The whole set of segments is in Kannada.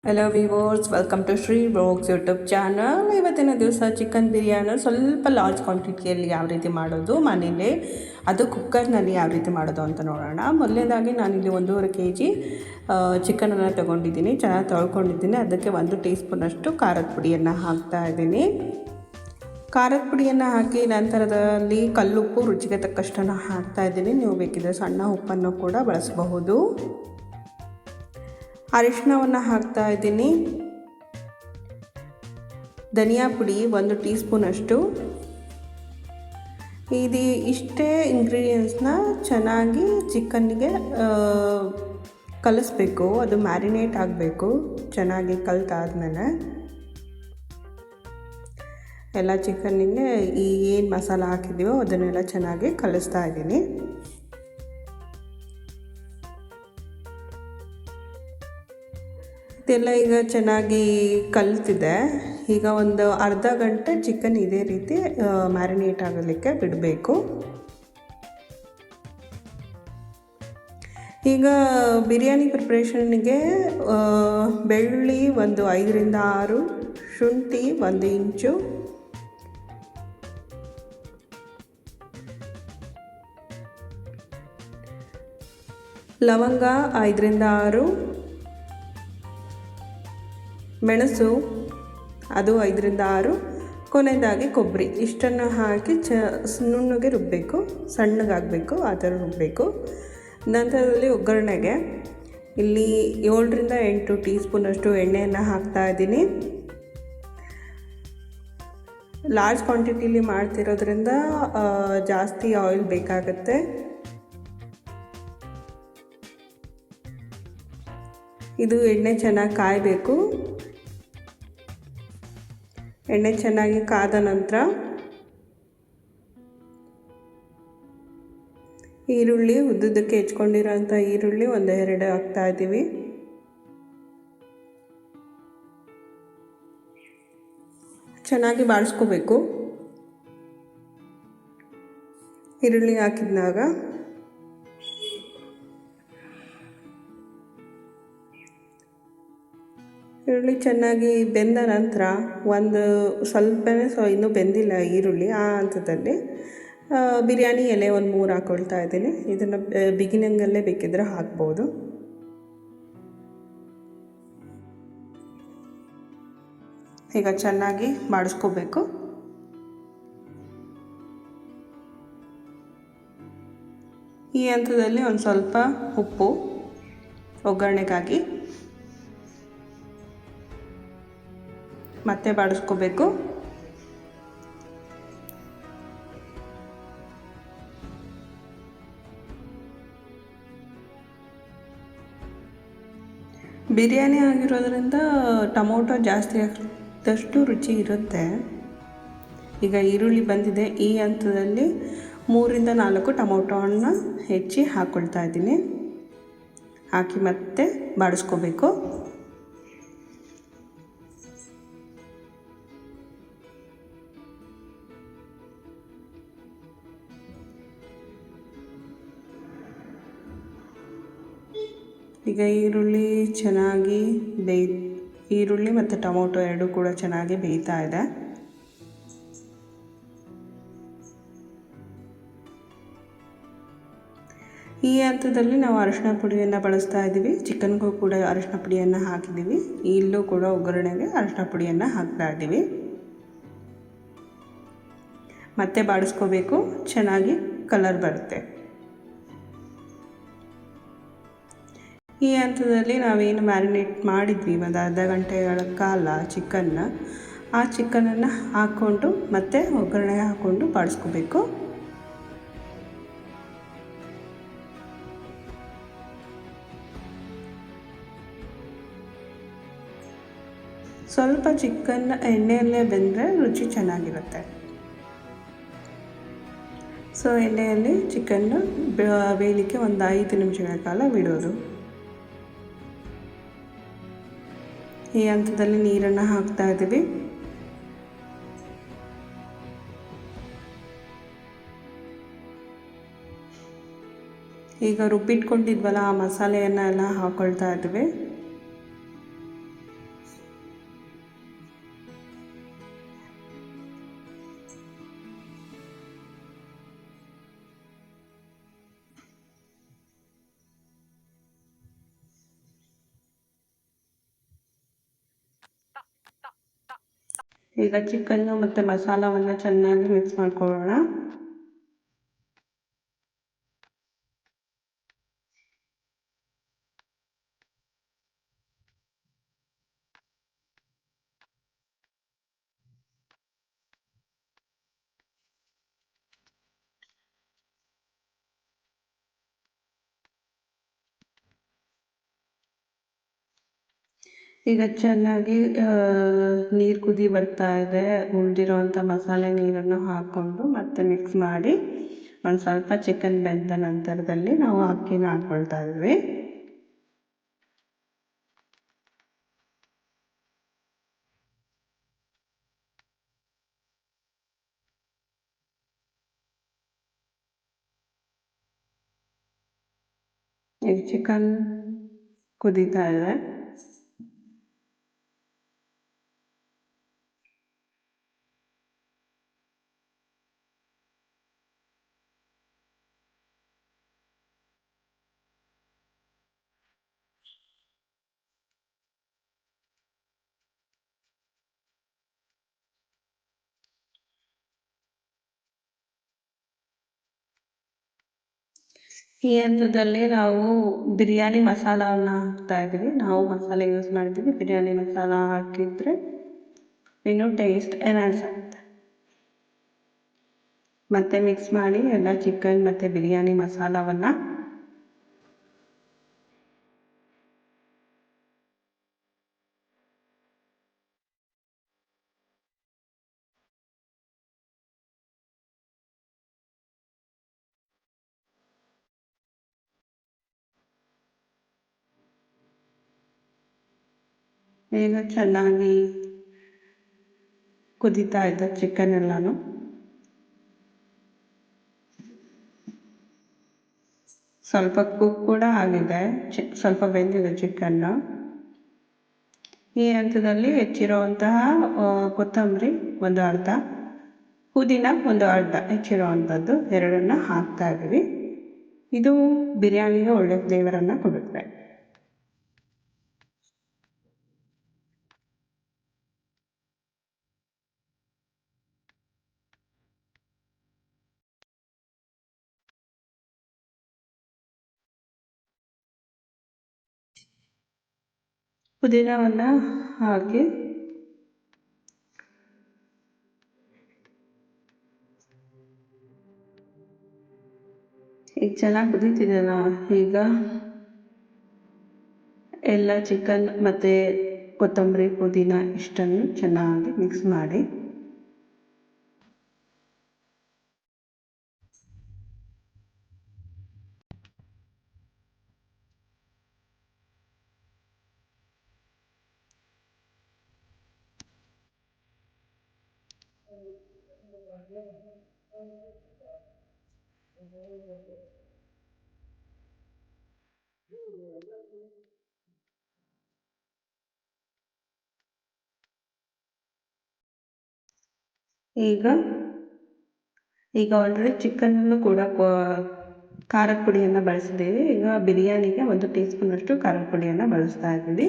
Hello viewers, welcome to Shri blogs YouTube channel. ಇವತ್ತಿನ ದಿವಸ ಚಿಕನ್ ಬಿರಿಯಾನಿ ಸ್ವಲ್ಪ ಲಾರ್ಜ್ ಕ್ವಾಂಟಿಟಿಯಲ್ಲಿ ಯಾವ ರೀತಿ ಮಾಡೋದು ಮನೇಲಿ, ಅದು ಕುಕ್ಕರ್ನಲ್ಲಿ ಯಾವ ರೀತಿ ಮಾಡೋದು ಅಂತ ನೋಡೋಣ. ಮೊದಲನೇದಾಗಿ ನಾನಿಲ್ಲಿ 1.5 kg ಚಿಕನನ್ನು ತೊಗೊಂಡಿದ್ದೀನಿ. ಚೆನ್ನಾಗಿ ತೊಳ್ಕೊಂಡಿದ್ದೀನಿ. ಅದಕ್ಕೆ 1 ಟೀ ಸ್ಪೂನಷ್ಟು ಖಾರದ ಪುಡಿಯನ್ನು ಹಾಕ್ತಾಯಿದ್ದೀನಿ. ಖಾರದ ಪುಡಿಯನ್ನು ಹಾಕಿ ನಂತರದಲ್ಲಿ ಕಲ್ಲುಪ್ಪು ರುಚಿಗೆ ತಕ್ಕಷ್ಟನ್ನು ಹಾಕ್ತಾಯಿದ್ದೀನಿ. ನೀವು ಬೇಕಿದ್ದರೆ ಸಣ್ಣ ಉಪ್ಪನ್ನು ಕೂಡ ಬಳಸಬಹುದು. ಅರಿಶಿಣವನ್ನು ಹಾಕ್ತಾ ಇದ್ದೀನಿ. ಧನಿಯಾ ಪುಡಿ 1 ಟೀ ಸ್ಪೂನಷ್ಟು. ಇಷ್ಟೇ ಇಂಗ್ರೀಡಿಯೆಂಟ್ಸ್ನ ಚೆನ್ನಾಗಿ ಚಿಕನ್ನಿಗೆ ಕಲಿಸ್ಬೇಕು. ಅದು ಮ್ಯಾರಿನೇಟ್ ಆಗಬೇಕು. ಚೆನ್ನಾಗಿ ಕಲಿತಾದ್ಮೇಲೆ ಎಲ್ಲ ಚಿಕನ್ನಿಗೆ ಏನು ಮಸಾಲ ಹಾಕಿದ್ದೀವೋ ಅದನ್ನೆಲ್ಲ ಚೆನ್ನಾಗಿ ಕಲಿಸ್ತಾ ಇದ್ದೀನಿ. ಇದೆಲ್ಲ ಈಗ ಚೆನ್ನಾಗಿ ಕಲಿತಿದೆ. ಈಗ ಒಂದು ಅರ್ಧ ಗಂಟೆ ಚಿಕನ್ ಇದೇ ರೀತಿ ಮ್ಯಾರಿನೇಟ್ ಆಗಲಿಕ್ಕೆ ಬಿಡಬೇಕು. ಈಗ ಬಿರಿಯಾನಿ ಪ್ರಿಪ್ರೇಷನ್ಗೆ ಬೆಳ್ಳುಳ್ಳಿ 5 ರಿಂದ 6, ಶುಂಠಿ 1 ಇಂಚು, ಲವಂಗ 5 ರಿಂದ 6, ಮೆಣಸು ಅದು 5 ರಿಂದ 6, ಕೊನೆಯದಾಗಿ ಕೊಬ್ಬರಿ. ಇಷ್ಟನ್ನು ಹಾಕಿ ನುಣ್ಣಗೆ ರುಬ್ಬಬೇಕು. ಸಣ್ಣಗಾಗಬೇಕು, ಆ ಥರ ರುಬ್ಬಬೇಕು. ನಂತರದಲ್ಲಿ ಒಗ್ಗರಣೆಗೆ ಇಲ್ಲಿ 7 ರಿಂದ 8 ಟೀ ಸ್ಪೂನಷ್ಟು ಎಣ್ಣೆಯನ್ನು ಹಾಕ್ತಾಯಿದ್ದೀನಿ. ಲಾರ್ಜ್ ಕ್ವಾಂಟಿಟಿಲಿ ಮಾಡ್ತಿರೋದ್ರಿಂದ ಜಾಸ್ತಿ ಆಯಿಲ್ ಬೇಕಾಗುತ್ತೆ. ಇದು ಎಣ್ಣೆ ಚೆನ್ನಾಗಿ ಕಾಯಬೇಕು. ಎಣ್ಣೆ ಚೆನ್ನಾಗಿ ಕಾದ ನಂತರ ಈರುಳ್ಳಿ, ಉದ್ದುದಕ್ಕೆ ಹೆಚ್ಕೊಂಡಿರೋಂಥ ಈರುಳ್ಳಿ 1-2 ಹಾಕ್ತಾ ಇದ್ದೀವಿ. ಚೆನ್ನಾಗಿ ಬಾಡಿಸ್ಕೋಬೇಕು. ಈರುಳ್ಳಿ ಹಾಕಿದ್ನಾಗ ಈರುಳ್ಳಿ ಚೆನ್ನಾಗಿ ಬೆಂದ ನಂತರ ಇನ್ನೂ ಬೆಂದಿಲ್ಲ ಈರುಳ್ಳಿ, ಆ ಹಂತದಲ್ಲಿ ಬಿರಿಯಾನಿ ಎಲೆ 3 ಹಾಕ್ಕೊಳ್ತಾ ಇದ್ದೀನಿ. ಇದನ್ನು ಬಿಗಿನಿಂಗಲ್ಲೇ ಬೇಕಿದ್ದರೆ ಹಾಕ್ಬೋದು. ಈಗ ಚೆನ್ನಾಗಿ ಬಾಡಿಸ್ಕೋಬೇಕು. ಈ ಹಂತದಲ್ಲಿ ಒಂದು ಸ್ವಲ್ಪ ಉಪ್ಪು ಒಗ್ಗರಣೆಗಾಗಿ ಮತ್ತೆ ಬಾಡಿಸ್ಕೋಬೇಕು. ಬಿರಿಯಾನಿ ಆಗಿರೋದ್ರಿಂದ ಟೊಮೊಟೊ ಜಾಸ್ತಿ ಹಾಕಿದಷ್ಟು ರುಚಿ ಇರುತ್ತೆ. ಈಗ ಈರುಳ್ಳಿ ಬಂದಿದೆ. ಈ ಹಂತದಲ್ಲಿ 3 ರಿಂದ 4 ಟೊಮೊಟೊವನ್ನು ಹೆಚ್ಚಿ ಹಾಕ್ಕೊಳ್ತಾ ಇದ್ದೀನಿ. ಹಾಕಿ ಮತ್ತೆ ಬಾಡಿಸ್ಕೋಬೇಕು. ಈಗ ಈರುಳ್ಳಿ ಮತ್ತು ಟೊಮೊಟೊ ಎರಡೂ ಕೂಡ ಚೆನ್ನಾಗಿ ಬೇಯ್ತಾ ಇದೆ. ಈ ಹಂತದಲ್ಲಿ ನಾವು ಅರಿಶಿನ ಪುಡಿಯನ್ನು ಬಳಸ್ತಾ ಇದ್ದೀವಿ. ಚಿಕನ್ಗೂ ಕೂಡ ಅರಿಶಿನ ಪುಡಿಯನ್ನು ಹಾಕಿದ್ದೀವಿ. ಇಲ್ಲೂ ಕೂಡ ಒಗ್ಗರಣೆಗೆ ಅರಿಶಿನ ಪುಡಿಯನ್ನು ಹಾಕ್ತಾ ಇದ್ದೀವಿ. ಮತ್ತೆ ಬಾಡಿಸ್ಕೋಬೇಕು. ಚೆನ್ನಾಗಿ ಕಲರ್ ಬರುತ್ತೆ. ಈ ಹಂತದಲ್ಲಿ ನಾವೇನು ಮ್ಯಾರಿನೇಟ್ ಮಾಡಿದ್ವಿ ಒಂದು ಅರ್ಧ ಗಂಟೆಗಳ ಕಾಲ ಆ ಚಿಕನನ್ನು ಹಾಕ್ಕೊಂಡು ಮತ್ತೆ ಒಗ್ಗರಣೆಗೆ ಹಾಕ್ಕೊಂಡು ಬಾಡಿಸ್ಕೋಬೇಕು. ಸ್ವಲ್ಪ ಚಿಕನ್ ಎಣ್ಣೆಯಲ್ಲೇ ಬೆಂದರೆ ರುಚಿ ಚೆನ್ನಾಗಿರುತ್ತೆ. ಸೊ ಎಣ್ಣೆಯಲ್ಲಿ ಚಿಕನ್ನು ಬೇಯಲಿಕ್ಕೆ ಒಂದು 5 ನಿಮಿಷಗಳ ಕಾಲ ಬಿಡೋದು. ಈ ಹಂತದಲ್ಲಿ ನೀರನ್ನು ಹಾಕ್ತಾ ಇದ್ದೀವಿ. ಈಗ ರುಬ್ಬಿಟ್ಕೊಂಡಿದ್ವಲ್ಲ ಆ ಮಸಾಲೆಯನ್ನು ಎಲ್ಲ ಹಾಕ್ಕೊಳ್ತಾ ಇದ್ದೀವಿ. ಈಗ ಚಿಕನ್ನು ಮತ್ತು ಮಸಾಲವನ್ನು ಚೆನ್ನಾಗಿ ಮಿಕ್ಸ್ ಮಾಡ್ಕೊಳ್ಳೋಣ. ಈಗ ಚೆನ್ನಾಗಿ ನೀರು ಕುದಿ ಬರ್ತಾ ಇದೆ. ಉಳಿದಿರೋವಂಥ ಮಸಾಲೆ ನೀರನ್ನು ಹಾಕ್ಕೊಂಡು ಮತ್ತೆ ಮಿಕ್ಸ್ ಮಾಡಿ ಒಂದು ಸ್ವಲ್ಪ ಚಿಕನ್ ಬೆಂದ ನಂತರದಲ್ಲಿ ನಾವು ಅಕ್ಕಿನ ಹಾಕ್ಕೊಳ್ತಾ ಇದ್ವಿ. ಈಗ ಚಿಕನ್ ಕುದೀತಾ ಇದೆ. ಈ ಹಂತದಲ್ಲಿ ನಾವು ಬಿರಿಯಾನಿ ಮಸಾಲವನ್ನು ಹಾಕ್ತಾಯಿದ್ದೀವಿ. ನಾವು ಮಸಾಲೆ ಯೂಸ್ ಮಾಡಿದ್ದೀವಿ. ಬಿರಿಯಾನಿ ಮಸಾಲ ಹಾಕಿದರೆ ಇನ್ನೂ ಟೇಸ್ಟ್ ಎನ್ಹಾನ್ಸ್ ಆಗುತ್ತೆ. ಮತ್ತೆ ಮಿಕ್ಸ್ ಮಾಡಿ ಎಲ್ಲ ಚಿಕನ್ ಮತ್ತು ಬಿರಿಯಾನಿ ಮಸಾಲವನ್ನು ಈಗ ಚೆನ್ನಾಗಿ ಕುದೀತಾ ಇದೆ ಚಿಕನ್ ಎಲ್ಲನೂ. ಸ್ವಲ್ಪ ಕುಕ್ ಕೂಡ ಆಗಿದೆ, ಸ್ವಲ್ಪ ಬೆಂದಿದೆ ಚಿಕನ್ನು. ಈ ಹಂತದಲ್ಲಿ ಹೆಚ್ಚಿರುವಂತಹ ಕೊತ್ತಂಬರಿ ಒಂದು ಅರ್ಧ, ಪುದೀನ ಒಂದು ಅರ್ಧ ಹೆಚ್ಚಿರುವಂಥದ್ದು ಎರಡನ್ನು ಹಾಕ್ತಾ ಇದ್ದೀವಿ. ಇದು ಬಿರಿಯಾನಿಗೆ ಒಳ್ಳೆ ಫ್ಲೇವರನ್ನು ಕೊಡುತ್ತೆ. ಪುದೀನವನ್ನು ಹಾಕಿ ಈಗ ಚೆನ್ನಾಗಿ ಕುದೀತಿದೆಯಲ್ಲ, ಈಗ ಎಲ್ಲ ಚಿಕನ್ ಮತ್ತು ಕೊತ್ತಂಬರಿ ಪುದೀನ ಇಷ್ಟನ್ನು ಚೆನ್ನಾಗಿ ಮಿಕ್ಸ್ ಮಾಡಿ ಈಗ ಆಲ್ರೆಡಿ ಚಿಕನ್ನಲ್ಲೂ ಕೂಡ ಖಾರದ ಪುಡಿಯನ್ನು ಬಳಸಿದ್ದೀವಿ. ಈಗ ಬಿರಿಯಾನಿಗೆ 1 ಟೀ ಸ್ಪೂನಷ್ಟು ಖಾರದ ಪುಡಿಯನ್ನು ಬಳಸ್ತಾ ಇದ್ದೀವಿ.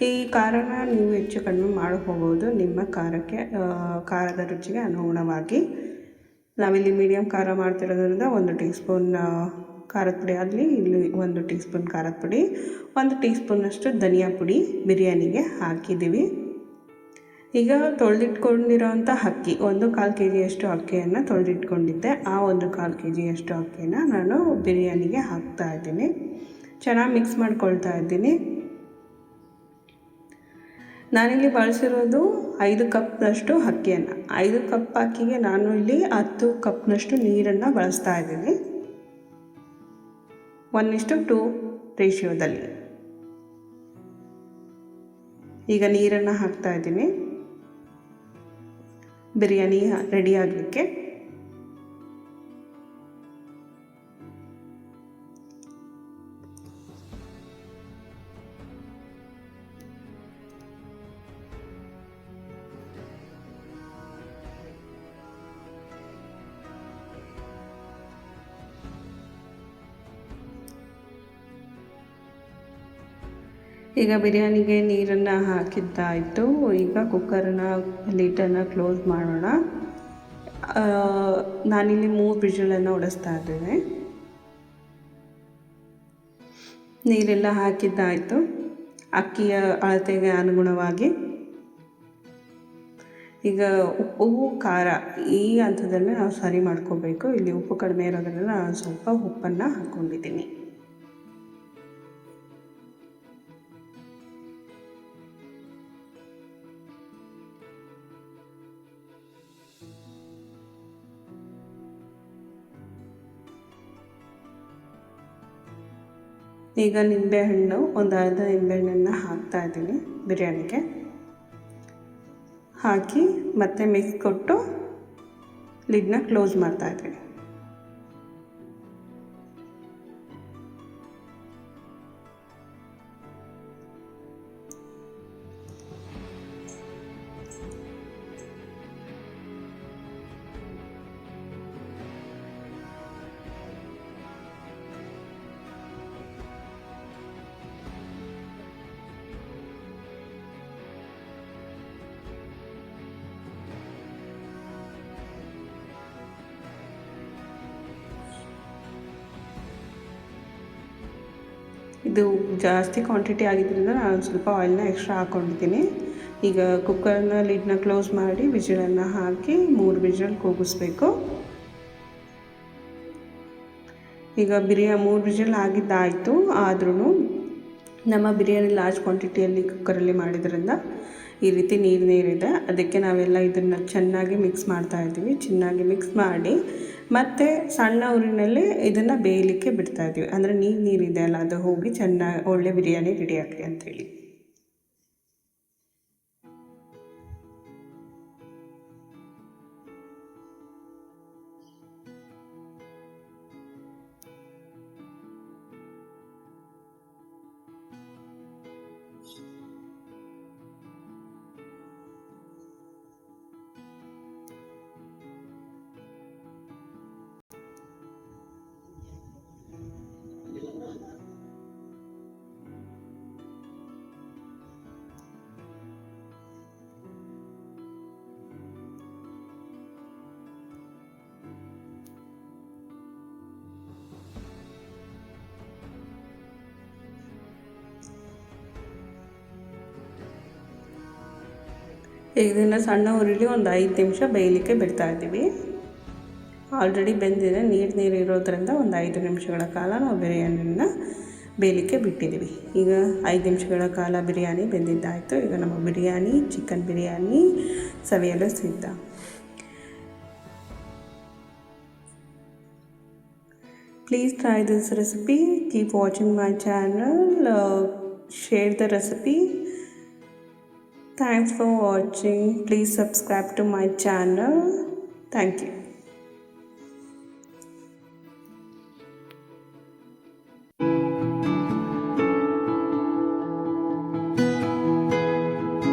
ಈ ಖಾರನ ನೀವು ಹೆಚ್ಚು ಕಡಿಮೆ ಮಾಡ್ಕೋಬೋದು ನಿಮ್ಮ ಖಾರಕ್ಕೆ, ಖಾರದ ರುಚಿಗೆ ಅನುಗುಣವಾಗಿ. ನಾವಿಲ್ಲಿ ಮೀಡಿಯಮ್ ಖಾರ ಮಾಡ್ತಿರೋದ್ರಿಂದ 1 ಟೀ ಸ್ಪೂನ್ ಖಾರದ ಪುಡಿ ಆಗಲಿ, ಇಲ್ಲಿ 1 ಟೀ ಸ್ಪೂನ್ ಖಾರದ ಪುಡಿ, 1 ಟೀ ಸ್ಪೂನಷ್ಟು ಧನಿಯಾ ಪುಡಿ ಬಿರಿಯಾನಿಗೆ ಹಾಕಿದ್ದೀವಿ. ಈಗ ತೊಳೆದಿಟ್ಕೊಂಡಿರೋಂಥ ಅಕ್ಕಿ 1/4 ಕೆ ಜಿಯಷ್ಟು ಅಕ್ಕಿಯನ್ನು ತೊಳೆದಿಟ್ಕೊಂಡಿದ್ದೆ. ಆ 1/4 ಕೆ ಜಿಯಷ್ಟು ಅಕ್ಕಿನ ನಾನು ಬಿರಿಯಾನಿಗೆ ಹಾಕ್ತಾಯಿದ್ದೀನಿ. ಚೆನ್ನಾಗಿ ಮಿಕ್ಸ್ ಮಾಡ್ಕೊಳ್ತಾ ಇದ್ದೀನಿ. ನಾನಿಲ್ಲಿ ಬಳಸಿರೋದು 5 ಕಪ್ನಷ್ಟು ಅಕ್ಕಿಯನ್ನು. 5 ಕಪ್ ಅಕ್ಕಿಗೆ ನಾನು ಇಲ್ಲಿ 10 ಕಪ್ನಷ್ಟು ನೀರನ್ನು ಬಳಸ್ತಾ ಇದ್ದೀನಿ, 1:2 ರೇಷಿಯೋದಲ್ಲಿ. ಈಗ ನೀರನ್ನು ಹಾಕ್ತಾ ಇದ್ದೀನಿ ಬಿರಿಯಾನಿ ರೆಡಿ ಆಗಲಿಕ್ಕೆ. ಈಗ ಬಿರಿಯಾನಿಗೆ ನೀರನ್ನು ಹಾಕಿದ್ದಾಯಿತು. ಈಗ ಕುಕ್ಕರನ್ನು ಲಿಡನ್ನು ಕ್ಲೋಸ್ ಮಾಡೋಣ. ನಾನಿಲ್ಲಿ 3 ವಿಷಲನ್ನು ಹೊಡೆಸ್ತಾ ಇದ್ದೇನೆ. ನೀರೆಲ್ಲ ಹಾಕಿದ್ದಾಯಿತು. ಅಕ್ಕಿಯ ಅಳತೆಗೆ ಅನುಗುಣವಾಗಿ ಈಗ ಉಪ್ಪು ಖಾರ ಈ ಹಂತದಲ್ಲಿ ನಾವು ಸರಿ ಮಾಡ್ಕೋಬೇಕು. ಇಲ್ಲಿ ಉಪ್ಪು ಕಡಿಮೆ ಇರೋದ್ರಿಂದ ನಾನು ಸ್ವಲ್ಪ ಉಪ್ಪನ್ನು ಹಾಕ್ಕೊಂಡಿದ್ದೀನಿ. ಈಗ ನಿಂಬೆಹಣ್ಣು ಒಂದು ಅರ್ಧ ನಿಂಬೆಹಣ್ಣನ್ನು ಹಾಕ್ತಾ ಇದ್ದೀನಿ ಬಿರಿಯಾನಿಗೆ. ಹಾಕಿ ಮತ್ತೆ ಮಿಕ್ಸ್ ಕೊಟ್ಟು ಲಿಡ್ನ ಕ್ಲೋಸ್ ಮಾಡ್ತಾ ಇದ್ದೀನಿ. ಇದು ಜಾಸ್ತಿ ಕ್ವಾಂಟಿಟಿ ಆಗಿದ್ದರಿಂದ ನಾನು ಸ್ವಲ್ಪ ಆಯಿಲ್ನ ಎಕ್ಸ್ಟ್ರಾ ಹಾಕ್ಕೊಂಡಿದ್ದೀನಿ. ಈಗ ಕುಕ್ಕರ್ನ ಲಿಡ್ನ ಕ್ಲೋಸ್ ಮಾಡಿ ವಿಜಿಲನ್ನು ಹಾಕಿ 3 ವಿಜಿಲ್ ಕೂಗಿಸ್ಬೇಕು. ಈಗ 3 ವಿಜಿಲ್ ಆಗಿದ್ದಾಯಿತು. ಆದ್ರೂ ನಮ್ಮ ಬಿರಿಯಾನಿ ಲಾರ್ಜ್ ಕ್ವಾಂಟಿಟಿಯಲ್ಲಿ ಕುಕ್ಕರಲ್ಲಿ ಮಾಡಿದ್ರಿಂದ ಈ ರೀತಿ ನೀರಿದೆ. ಅದಕ್ಕೆ ನಾವೆಲ್ಲ ಇದನ್ನು ಚೆನ್ನಾಗಿ ಮಿಕ್ಸ್ ಮಾಡ್ತಾ ಇದ್ದೀವಿ. ಚೆನ್ನಾಗಿ ಮಿಕ್ಸ್ ಮಾಡಿ ಮತ್ತು ಸಣ್ಣ ಊರಿನಲ್ಲಿ ಇದನ್ನು ಬೇಯಲಿಕ್ಕೆ ಬಿಡ್ತಾ ಇದ್ದೀವಿ. ಅಂದರೆ ನೀರಿದೆ ಅಲ್ಲ, ಅದು ಹೋಗಿ ಚೆನ್ನಾಗಿ ಒಳ್ಳೆ ಬಿರಿಯಾನಿ ರೆಡಿ ಆಗಲಿ ಅಂಥೇಳಿ. ಇದನ್ನು ಸಣ್ಣ ಉರಿಲಿ ಒಂದು 5 ನಿಮಿಷ ಬೇಯಲಿಕ್ಕೆ ಬಿಡ್ತಾ ಇದ್ದೀವಿ. ಆಲ್ರೆಡಿ ಬೆಂದಿದೆ, ನೀರು ಇರೋದ್ರಿಂದ ಒಂದು 5 ನಿಮಿಷಗಳ ಕಾಲ ನಾವು ಬಿರಿಯಾನಿನ ಬೇಯಲಿಕ್ಕೆ ಬಿಟ್ಟಿದ್ದೀವಿ. ಈಗ 5 ನಿಮಿಷಗಳ ಕಾಲ ಬಿರಿಯಾನಿ ಬೆಂದಿದ್ದಾಯಿತು. ಈಗ ನಮ್ಮ ಬಿರಿಯಾನಿ, ಚಿಕನ್ ಬಿರಿಯಾನಿ ಸವಿಯಲು ಸಿದ್ಧ. Please try this recipe. Keep watching my channel. Share the recipe. Thanks for watching. Please subscribe to my channel. Thank you.